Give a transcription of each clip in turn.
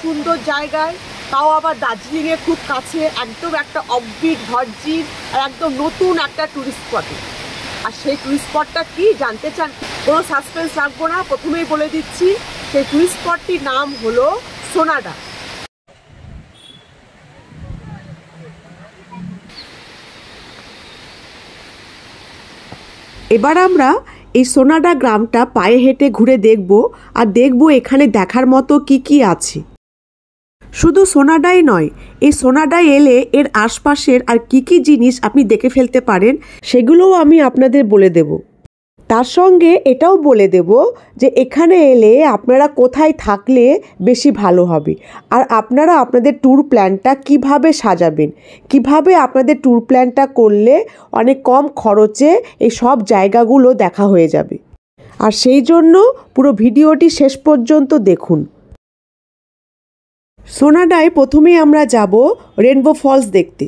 সুন্দর জায়গায়, তাও আবার দার্জিলিংয়ে খুব কাছে, একদম একটা অফবিট ভার্জিন আর একদম নতুন একটা ট্যুরিস্ট স্পটে। আর সেই ট্যুরিস্ট স্পটটা কি জানতে চান? কোনো সাসপেন্স রাখবো না, প্রথমেই বলে দিচ্ছি, সেই ট্যুরিস্ট স্পটটির নাম হলো সোনাডা। এবার আমরা এই সোনাডা গ্রামটা পায়ে হেঁটে ঘুরে দেখব, আর দেখব এখানে দেখার মতো কি কি আছে। শুধু সোনাডাই নয়, এই সোনাডায় এলে এর আশপাশের আর কি কি জিনিস আপনি দেখে ফেলতে পারেন সেগুলোও আমি আপনাদের বলে দেব। তার সঙ্গে এটাও বলে দেব যে এখানে এলে আপনারা কোথায় থাকলে বেশি ভালো হবে, আর আপনারা আপনাদের ট্যুর প্ল্যানটা কিভাবে সাজাবেন, কিভাবে আপনাদের ট্যুর প্ল্যানটা করলে অনেক কম খরচে এই সব জায়গাগুলো দেখা হয়ে যাবে। আর সেই জন্য পুরো ভিডিওটি শেষ পর্যন্ত দেখুন। সোনাডায় প্রথমেই আমরা যাব রেনবো ফলস দেখতে।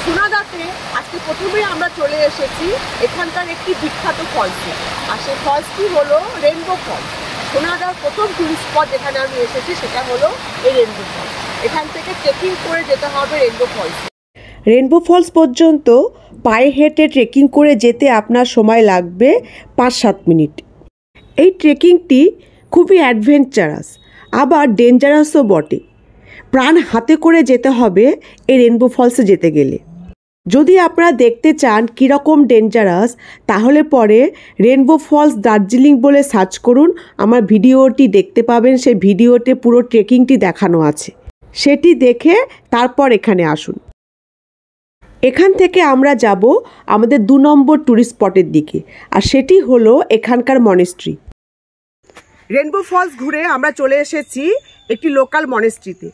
সোনাডাতে আজকে প্রথমেই আমরা চলে এসেছি এখানকার একটি বিখ্যাত ফলসে, আর সেই ফলসটি হলো রেনবো ফলস। সোনাডার প্রথম টুরিস্ট স্পট যেখানে আমি এসেছি সেটা হলো এই রেনবো ফলস। এখান থেকে ট্রেকিং করে যেতে হবে রেনবো ফলস। রেনবো ফলস পর্যন্ত পায়ে হেঁটে ট্রেকিং করে যেতে আপনার সময় লাগবে 5-7 মিনিট। এই ট্রেকিংটি খুবই অ্যাডভেঞ্চারাস, আবার ডেঞ্জারাসও বটে। প্রাণ হাতে করে যেতে হবে এই রেনবো ফলসে যেতে গেলে। যদি আপনারা দেখতে চান কীরকম ডেঞ্জারাস, তাহলে পরে রেনবো ফলস দার্জিলিং বলে সার্চ করুন, আমার ভিডিওটি দেখতে পাবেন। সেই ভিডিওতে পুরো ট্রেকিংটি দেখানো আছে, সেটি দেখে তারপর এখানে আসুন। এখান থেকে আমরা যাব আমাদের 2 নম্বর ট্যুরিস্ট স্পটের দিকে, আর সেটি হলো এখানকার মনেস্ট্রি। রেনবো ফলস ঘুরে আমরা চলে এসেছি একটি লোকাল মনেস্ট্রিতে।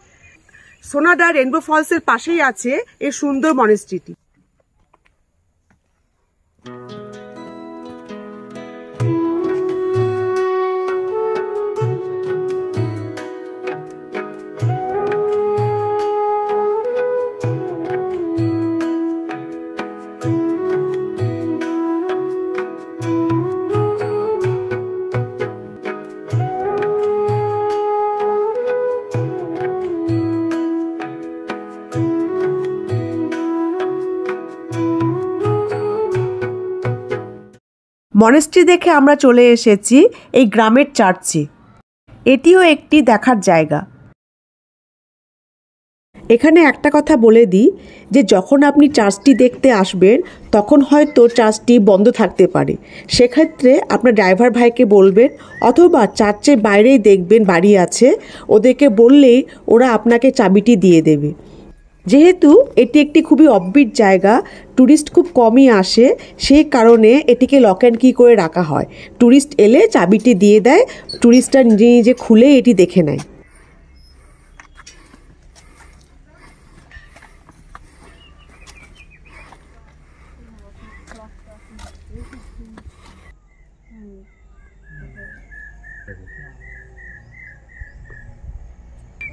সোনাডা রেনবো ফলসের পাশেই আছে এই সুন্দর মনেস্ট্রিটি। মনেস্ট্রি দেখে আমরা চলে এসেছি এই গ্রামের চার্চে। এটিও একটি দেখার জায়গা। এখানে একটা কথা বলে দিই যে যখন আপনি চার্চটি দেখতে আসবেন তখন হয়তো চার্চটি বন্ধ থাকতে পারে, সেক্ষেত্রে আপনার ড্রাইভার ভাইকে বলবেন, অথবা চার্চের বাইরেই দেখবেন বাড়ি আছে, ওদেরকে বললেই ওরা আপনাকে চাবিটি দিয়ে দেবে। যেহেতু এটি একটি খুবই অফবিট জায়গা, ট্যুরিস্ট খুব কমই আসে, সেই কারণে এটিকে লক অ্যান্ড কি করে রাখা হয়। ট্যুরিস্ট এলে চাবিটি দিয়ে দেয়, ট্যুরিস্টরা নিজে নিজে খুলে এটি দেখে নেয়।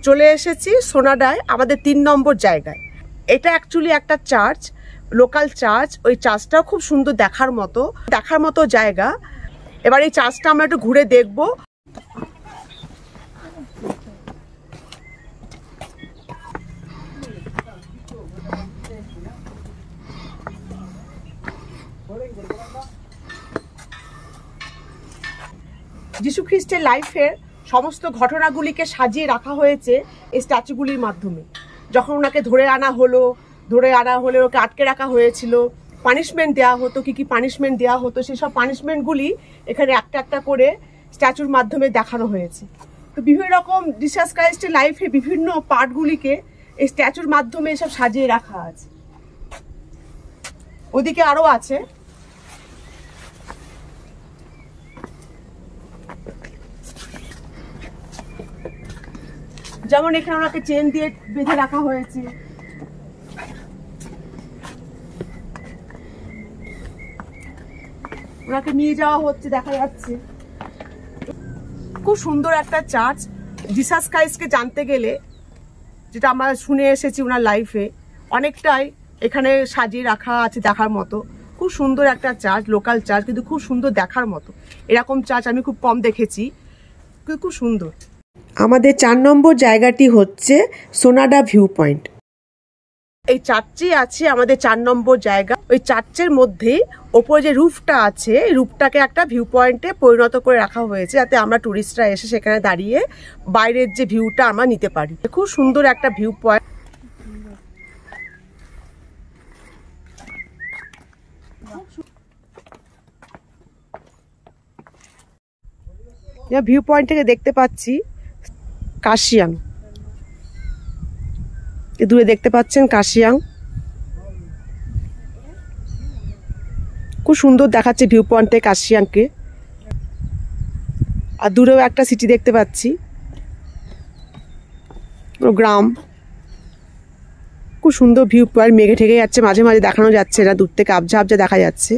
চলে এসেছি সোনাডায় আমাদের 3 নম্বর জায়গায়। এটা অ্যাকচুয়ালি একটা চার্চ, লোকাল চার্চ। ওই চার্চটাও খুব সুন্দর দেখার মতো জায়গা। এবার এই চার্চটা আমরা একটু ঘুরে দেখব। যিশু খ্রিস্টের লাইফের সমস্ত ঘটনাগুলিকে সাজিয়ে রাখা হয়েছে এই স্ট্যাচুগুলির মাধ্যমে। যখন ওনাকে ধরে আনা হলে ওকে আটকে রাখা হয়েছিল, পানিশমেন্ট দেওয়া হতো, কি পানিশমেন্ট দেওয়া হতো, সেসব পানিশমেন্টগুলি এখানে একটা একটা করে স্ট্যাচুর মাধ্যমে দেখানো হয়েছে। তো বিভিন্ন রকম জিসাস ক্রাইস্টের লাইফে বিভিন্ন পার্টগুলিকে এই স্ট্যাচুর মাধ্যমে এসব সাজিয়ে রাখা আছে। ওদিকে আরও আছে। যেমন এখানে ওনাকে চেন দিয়ে বেঁধে রাখা হয়েছে। ওনাকে নিয়ে যাওয়া হচ্ছে, দেখা যাচ্ছে। খুব সুন্দর একটা চার্চ। জিসাস ক্রাইস্টকে জানতে গেলে, যেটা আমরা শুনে এসেছি ওনার লাইফে, অনেকটাই এখানে সাজিয়ে রাখা আছে দেখার মতো। খুব সুন্দর একটা চার্চ, লোকাল চার্চ, কিন্তু খুব সুন্দর দেখার মতো। এরকম চার্চ আমি খুব কম দেখেছি, কিন্তু খুব সুন্দর। আমাদের 4 নম্বর জায়গাটি হচ্ছে সোনাডা ভিউ পয়েন্ট। এই চার্চে আছে আমাদের 4 নম্বর জায়গা। ওই চার্চের মধ্যেই ওপরে যে রুফটা আছে, এই রুফটাকে একটা ভিউ পয়েন্টে পরিণত করে রাখা হয়েছে, যাতে আমরা টুরিস্টরা এসে সেখানে দাঁড়িয়ে বাইরের যে ভিউটা আমরা নিতে পারি। খুব সুন্দর একটা ভিউ পয়েন্ট। ভিউ পয়েন্ট থেকে দেখতে পাচ্ছি কার্শিয়াং, দূরে দেখতে পাচ্ছেন কার্শিয়াং। খুব সুন্দর দেখাচ্ছে ভিউ পয়েন্ট থেকে কার্শিয়াংকে। আর দূরেও একটা সিটি দেখতে পাচ্ছি, গ্রাম। খুব সুন্দর ভিউ পয়েন্ট, মেঘে ঠেকে যাচ্ছে, মাঝে মাঝে দেখানো যাচ্ছে না, দূর থেকে আবঝা আবঝা দেখা যাচ্ছে।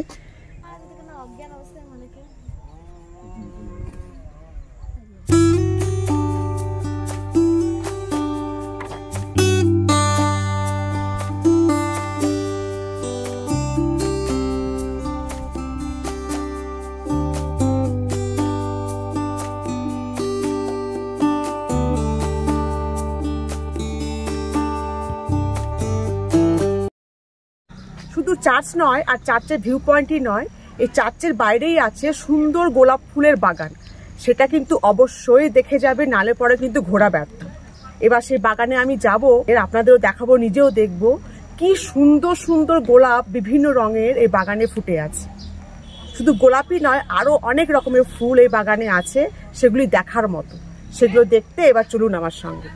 শুধু চার্চ নয়, আর চার্চের ভিউ পয়েন্টই নয়, এই চার্চের বাইরেই আছে সুন্দর গোলাপ ফুলের বাগান। সেটা কিন্তু অবশ্যই দেখে যাবে, নালে পরে কিন্তু ঘোরা ব্যর্থ। এবার সেই বাগানে আমি যাব, এর আপনাদেরও দেখাবো, নিজেও দেখব কি সুন্দর সুন্দর গোলাপ বিভিন্ন রঙের এই বাগানে ফুটে আছে। শুধু গোলাপই নয়, আরো অনেক রকমের ফুল এই বাগানে আছে, সেগুলি দেখার মতো। সেগুলো দেখতে এবার চলুন আমার সঙ্গে।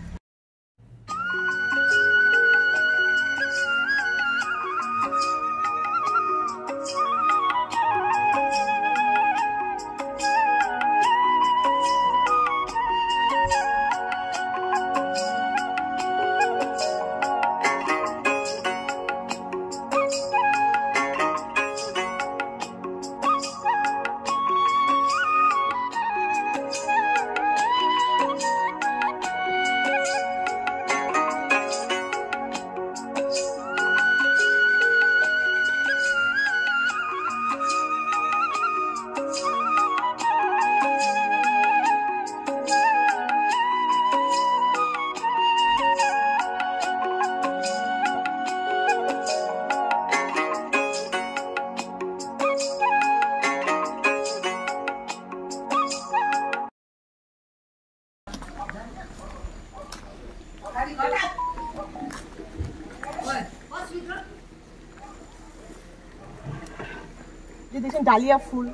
দেখছেন ডালিয়া ফুল,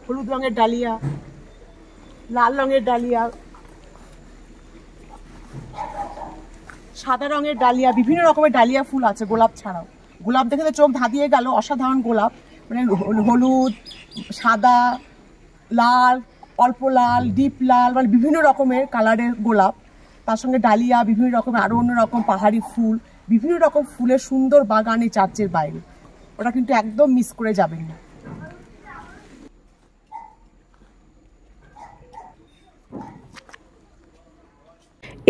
হলুদ রঙের ডালিয়া, লাল রঙের ডালিয়া, সাদা রঙের ডালিয়া, বিভিন্ন রকমের ডালিয়া ফুল আছে গোলাপ ছাড়াও। গোলাপ দেখে তো চোখ ধাঁধিয়ে গেল, অসাধারণ গোলাপ, মানে হলুদ, সাদা, লাল, অল্প লাল, ডিপ লাল, মানে বিভিন্ন রকমের কালারের গোলাপ। তার সঙ্গে ডালিয়া, বিভিন্ন রকমের আরো অন্য রকম পাহাড়ি ফুল, বিভিন্ন রকম ফুলের সুন্দর বাগান এই চার্চের বাইরে। ওটা কিন্তু একদম মিস করে যাবেন না।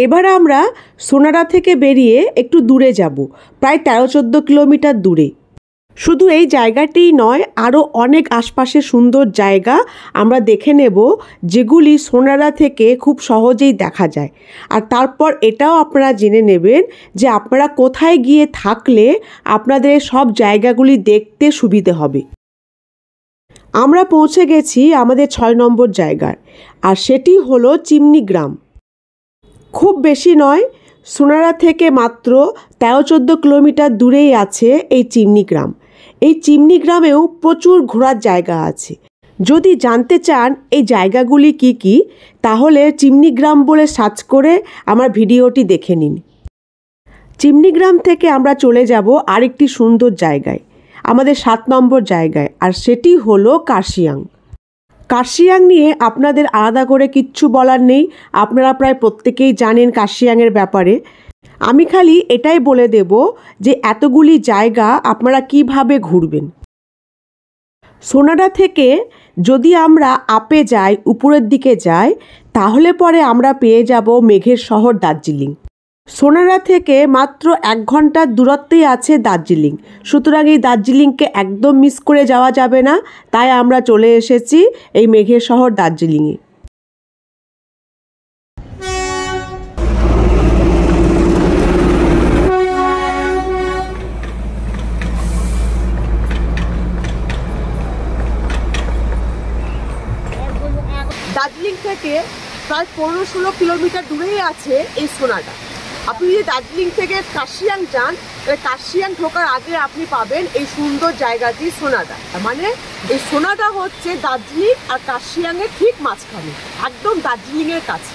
এবার আমরা সোনাডা থেকে বেরিয়ে একটু দূরে যাব, প্রায় 13-14 কিলোমিটার দূরে। শুধু এই জায়গাটিই নয়, আরও অনেক আশপাশের সুন্দর জায়গা আমরা দেখে নেব, যেগুলি সোনাডা থেকে খুব সহজেই দেখা যায়। আর তারপর এটাও আপনারা জেনে নেবেন যে আপনারা কোথায় গিয়ে থাকলে আপনাদের সব জায়গাগুলি দেখতে সুবিধে হবে। আমরা পৌঁছে গেছি আমাদের 6 নম্বর জায়গায়, আর সেটি হলো চিমনি গ্রাম। খুব বেশি নয়, সোনাডা থেকে মাত্র 13-14 কিলোমিটার দূরেই আছে এই চিমনি গ্রাম। এই চিমনি গ্রামেও প্রচুর ঘোরার জায়গা আছে। যদি জানতে চান এই জায়গাগুলি কি কি, তাহলে চিমনি গ্রাম বলে সার্চ করে আমার ভিডিওটি দেখে নিন। চিমনি গ্রাম থেকে আমরা চলে যাব আরেকটি সুন্দর জায়গায়, আমাদের 7 নম্বর জায়গায়, আর সেটি হলো কার্শিয়াং। কার্শিয়াং নিয়ে আপনাদের আলাদা করে কিচ্ছু বলার নেই, আপনারা প্রায় প্রত্যেকেই জানেন কার্শিয়াংয়ের ব্যাপারে। আমি খালি এটাই বলে দেব যে এতগুলি জায়গা আপনারা কিভাবে ঘুরবেন। সোনাডা থেকে যদি আমরা আপে যাই, উপরের দিকে যাই, তাহলে পরে আমরা পেয়ে যাব মেঘের শহর দার্জিলিং। সোনাডা থেকে মাত্র 1 ঘন্টার দূরত্বেই আছে দার্জিলিং। সুতরাং এই দার্জিলিংকে একদম মিস করে যাওয়া যাবে না, তাই আমরা চলে এসেছি এই মেঘের শহর দার্জিলিংয়ে। প্রায় 15-16 কিলোমিটার দূরেই আছে এই সোনাডা। আপনি যদি দার্জিলিং থেকে কার্শিয়াং যান, তাহলে কার্শিয়াং ঢোকার আগে আপনি পাবেন এই সুন্দর জায়গাটি সোনাডা। মানে এই সোনাডা হচ্ছে দার্জিলিং আর কার্শিয়াংয়ের ঠিক মাঝখানে, একদম দার্জিলিংয়ের কাছে।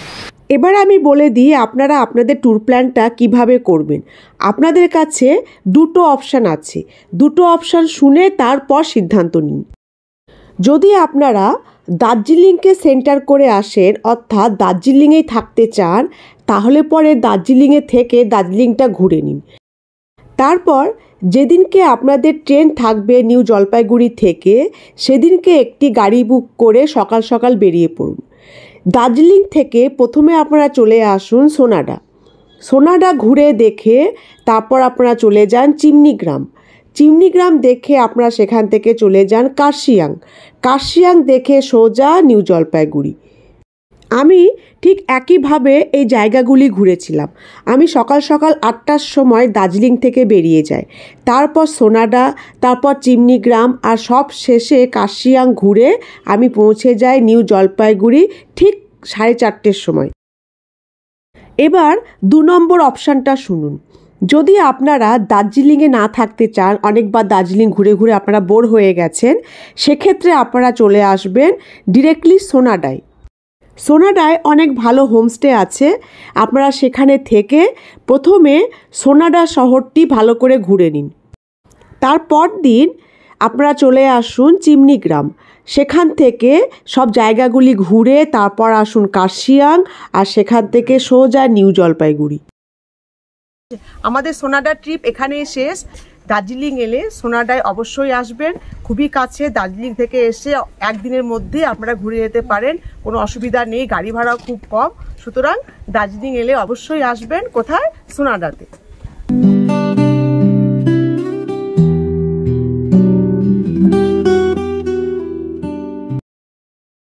এবার আমি বলে দিই আপনারা আপনাদের ট্যুর প্ল্যানটা কিভাবে করবেন। আপনাদের কাছে দুটো অপশান আছে, দুটো অপশান শুনে তারপর সিদ্ধান্ত নিন। যদি আপনারা দার্জিলিংকে সেন্টার করে আসেন, অর্থাৎ দার্জিলিংয়েই থাকতে চান, তাহলে পরে দার্জিলিংয়ে থেকে দার্জিলিংটা ঘুরে নিন। তারপর যেদিনকে আপনাদের ট্রেন থাকবে নিউ জলপাইগুড়ি থেকে, সেদিনকে একটি গাড়ি বুক করে সকাল সকাল বেরিয়ে পড়ুন। দার্জিলিং থেকে প্রথমে আপনারা চলে আসুন সোনাডা। সোনাডা ঘুরে দেখে তারপর আপনারা চলে যান চিমনিগ্রাম। চিমনিগ্রাম দেখে আপনারা সেখান থেকে চলে যান কার্শিয়াং। কার্শিয়াং দেখে সোজা নিউ জলপাইগুড়ি। আমি ঠিক একইভাবে এই জায়গাগুলি ঘুরেছিলাম। আমি সকাল সকাল 8টার সময় দার্জিলিং থেকে বেরিয়ে যাই, তারপর সোনাডা, তারপর চিমনিগ্রাম, আর সব শেষে কার্শিয়াং ঘুরে আমি পৌঁছে যাই নিউ জলপাইগুড়ি ঠিক 4:30 সময়। এবার 2 নম্বর অপশানটা শুনুন। যদি আপনারা দার্জিলিংয়ে না থাকতে চান, অনেকবার দার্জিলিং ঘুরে ঘুরে আপনারা বোর হয়ে গেছেন, সেক্ষেত্রে আপনারা চলে আসবেন ডিরেক্টলি সোনাডায়। সোনাডায় অনেক ভালো হোমস্টে আছে। আপনারা সেখানে থেকে প্রথমে সোনাডা শহরটি ভালো করে ঘুরে নিন। তারপর দিন আপনারা চলে আসুন চিমনিগ্রাম। সেখান থেকে সব জায়গাগুলি ঘুরে তারপর আসুন কার্শিয়াং, আর সেখান থেকে সোজা নিউ জলপাইগুড়ি। আমাদের সোনাডা ট্রিপ এখানেই শেষ। দার্জিলিং এলে সোনাডায় অবশ্যই আসবেন, খুবই কাছে। দার্জিলিং থেকে এসে একদিনের মধ্যে আপনারা ঘুরে যেতে পারেন, কোনো অসুবিধা নেই, গাড়ি ভাড়াও খুব কম। সুতরাং দার্জিলিং এলে অবশ্যই আসবেন। কোথায়? সোনাডাতে।